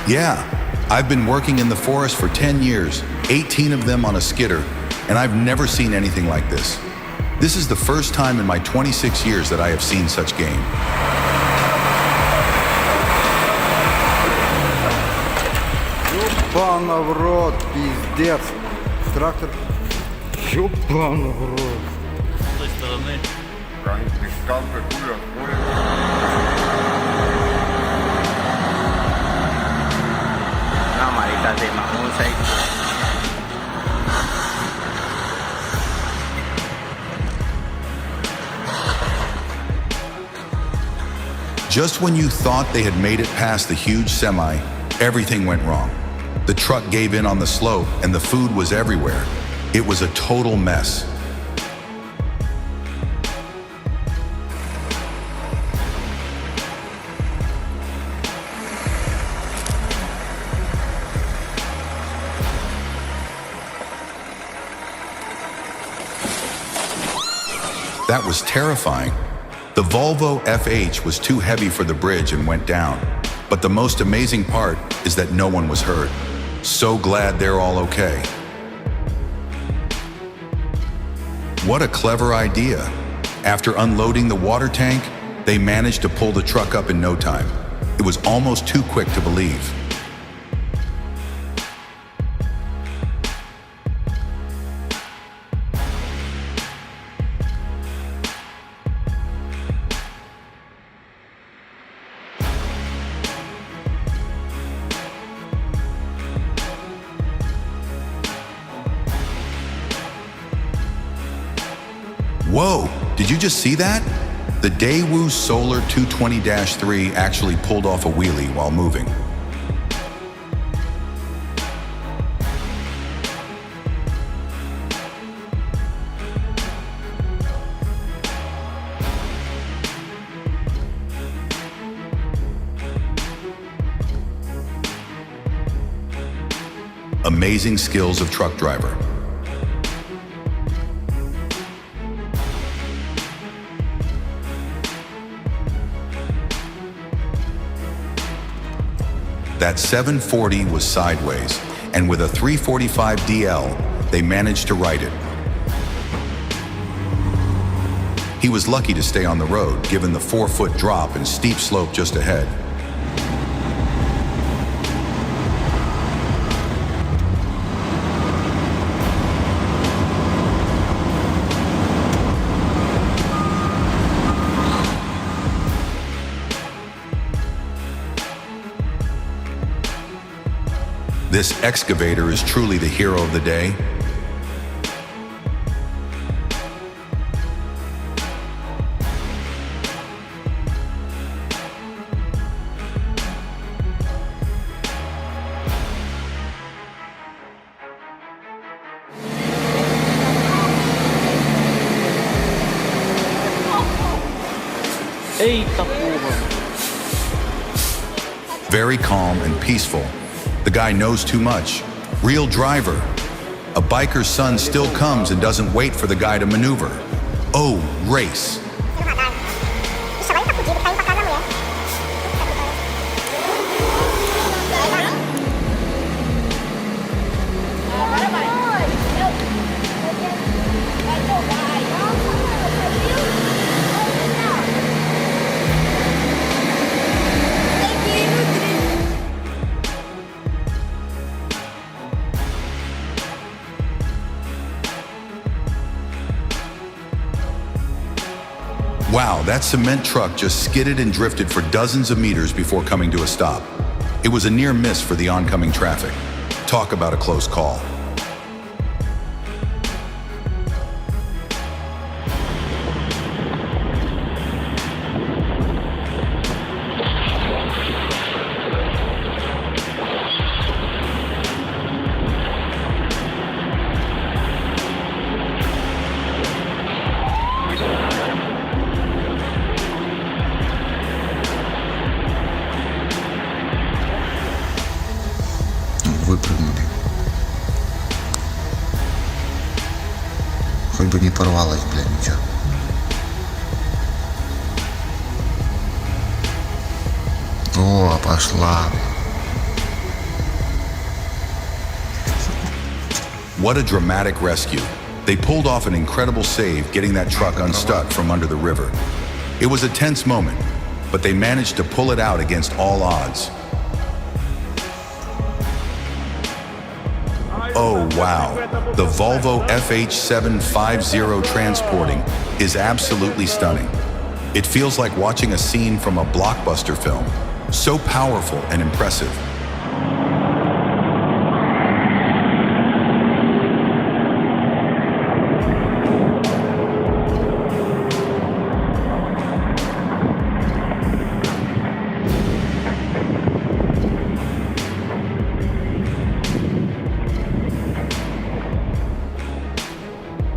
Yeah, I've been working in the forest for 10 years, 18 of them on a skidder, and I've never seen anything like this. This is the first time in my 26 years that I have seen such game. Ёбана в рот, пиздец. Трактор. Ёбана в рот. С той стороны. No, marica, se mamó un 6. Just when you thought they had made it past the huge semi, everything went wrong. The truck gave in on the slope and the food was everywhere. It was a total mess. That was terrifying. The Volvo FH was too heavy for the bridge and went down. But the most amazing part is that no one was hurt. So glad they're all okay. What a clever idea. After unloading the water tank, they managed to pull the truck up in no time. It was almost too quick to believe. Whoa, did you just see that? The Daewoo Solar 220-3 actually pulled off a wheelie while moving. Amazing skills of truck driver. That 740 was sideways, and with a 345 DL, they managed to right it. He was lucky to stay on the road, given the 4-foot drop and steep slope just ahead. This excavator is truly the hero of the day. Eita porra! Very calm and peaceful. The guy knows too much. Real driver. A biker's son still comes and doesn't wait for the guy to maneuver. Oh, race. Wow, that cement truck just skidded and drifted for dozens of meters before coming to a stop. It was a near miss for the oncoming traffic. Talk about a close call. Выпрыгнули. Хоть бы не порвалось, блядь, ничего. О, пошла. What a dramatic rescue. They pulled off an incredible save, getting that truck unstuck from under the river. It was a tense moment, but they managed to pull it out against all odds. Oh wow, the Volvo FH750 transporting is absolutely stunning. It feels like watching a scene from a blockbuster film, so powerful and impressive.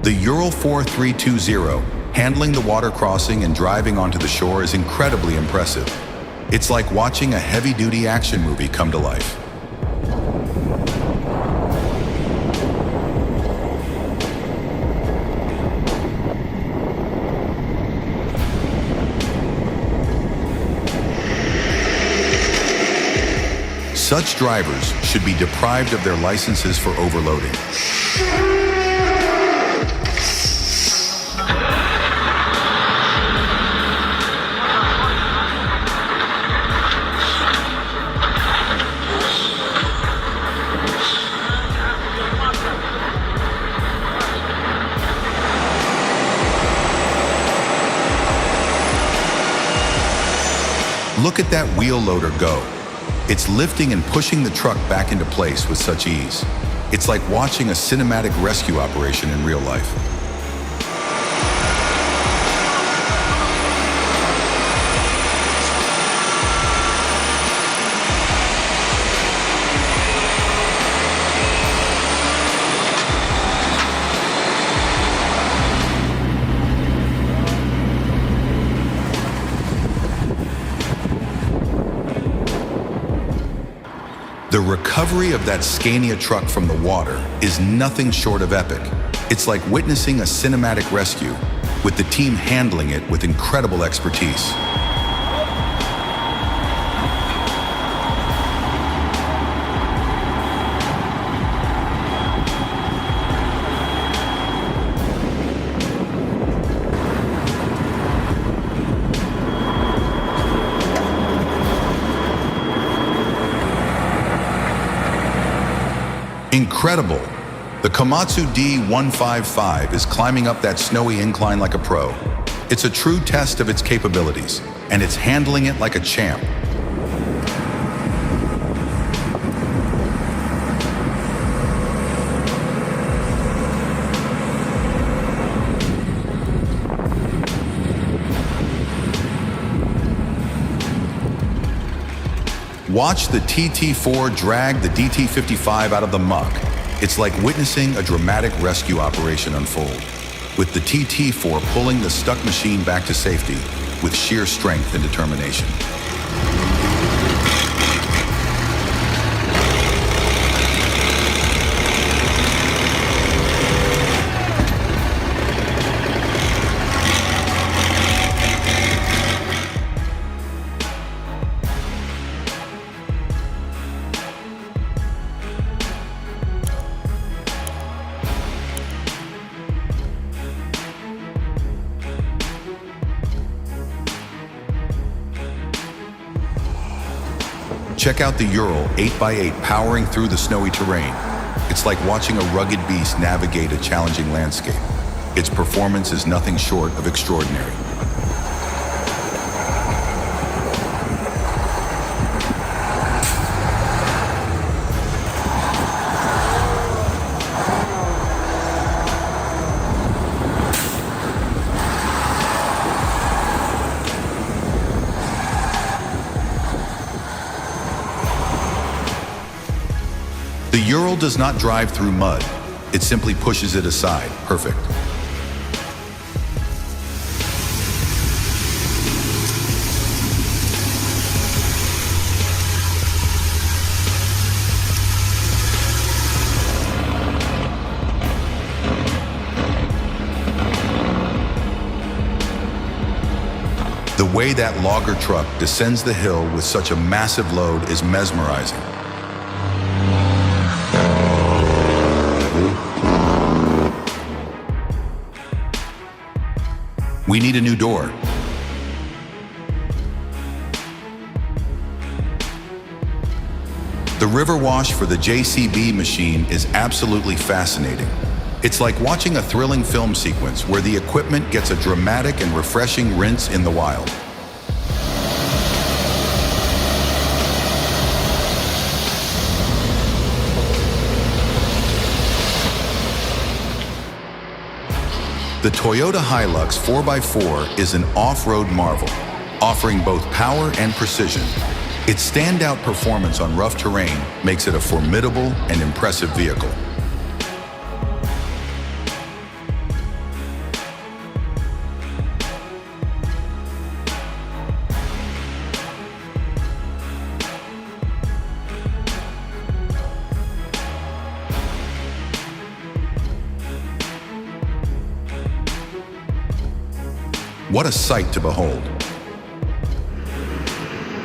The Ural 4320, handling the water crossing and driving onto the shore, is incredibly impressive. It's like watching a heavy-duty action movie come to life. Such drivers should be deprived of their licenses for overloading. Look at that wheel loader go. It's lifting and pushing the truck back into place with such ease. It's like watching a cinematic rescue operation in real life. The recovery of that Scania truck from the water is nothing short of epic. It's like witnessing a cinematic rescue, with the team handling it with incredible expertise. Incredible! The Komatsu D155 is climbing up that snowy incline like a pro. It's a true test of its capabilities, and it's handling it like a champ. Watch the TT4 drag the DT55 out of the muck. It's like witnessing a dramatic rescue operation unfold, with the TT4 pulling the stuck machine back to safety with sheer strength and determination. Check out the Ural 8x8 powering through the snowy terrain. It's like watching a rugged beast navigate a challenging landscape. Its performance is nothing short of extraordinary. The Ural does not drive through mud. It simply pushes it aside. Perfect. The way that logger truck descends the hill with such a massive load is mesmerizing. We need a new door. The river wash for the JCB machine is absolutely fascinating. It's like watching a thrilling film sequence where the equipment gets a dramatic and refreshing rinse in the wild. The Toyota Hilux 4x4 is an off-road marvel, offering both power and precision. Its standout performance on rough terrain makes it a formidable and impressive vehicle. What a sight to behold.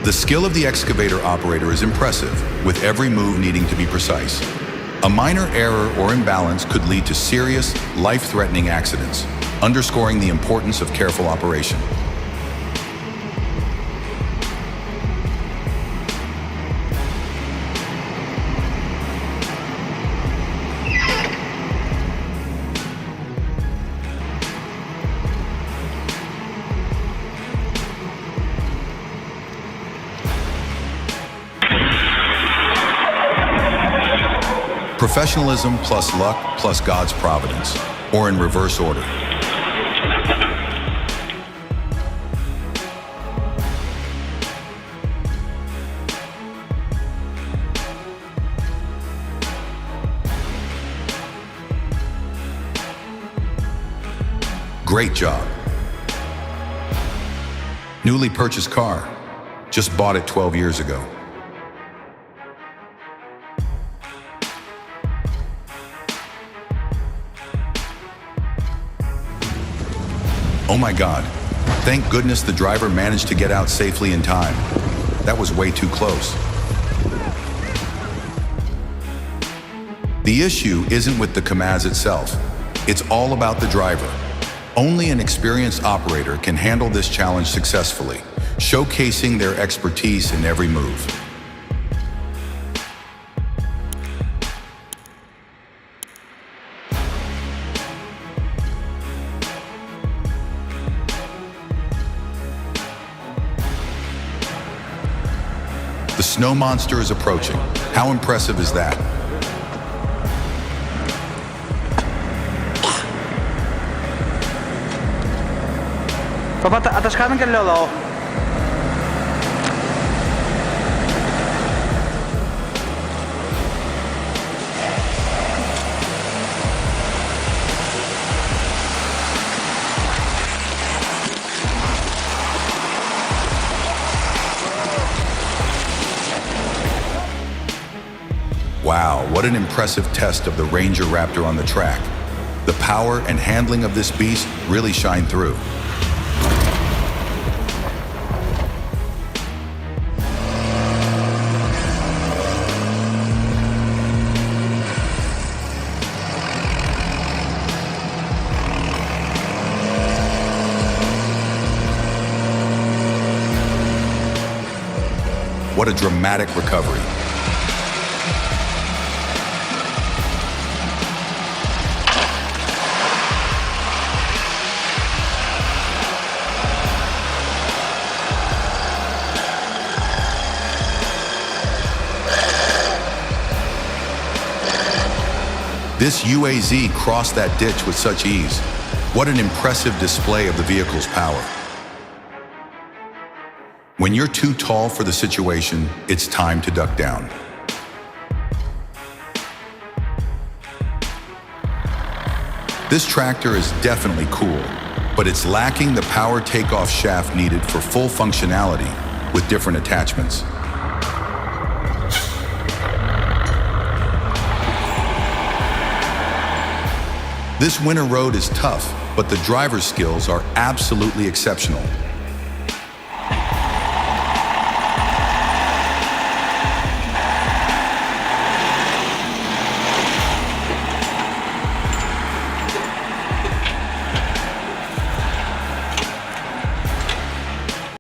The skill of the excavator operator is impressive, with every move needing to be precise. A minor error or imbalance could lead to serious, life-threatening accidents, underscoring the importance of careful operation. Professionalism plus luck plus God's providence, or in reverse order. Great job. Newly purchased car. Just bought it 12 years ago. Oh my God. Thank goodness the driver managed to get out safely in time. That was way too close. The issue isn't with the Kamaz itself. It's all about the driver. Only an experienced operator can handle this challenge successfully, showcasing their expertise in every move. The snow monster is approaching. How impressive is that? Atas kanan ka, Lolo. Wow, what an impressive test of the Ranger Raptor on the track. The power and handling of this beast really shine through. What a dramatic recovery. This UAZ crossed that ditch with such ease. What an impressive display of the vehicle's power. When you're too tall for the situation, it's time to duck down. This tractor is definitely cool, but it's lacking the power takeoff shaft needed for full functionality with different attachments. This winter road is tough, but the driver's skills are absolutely exceptional.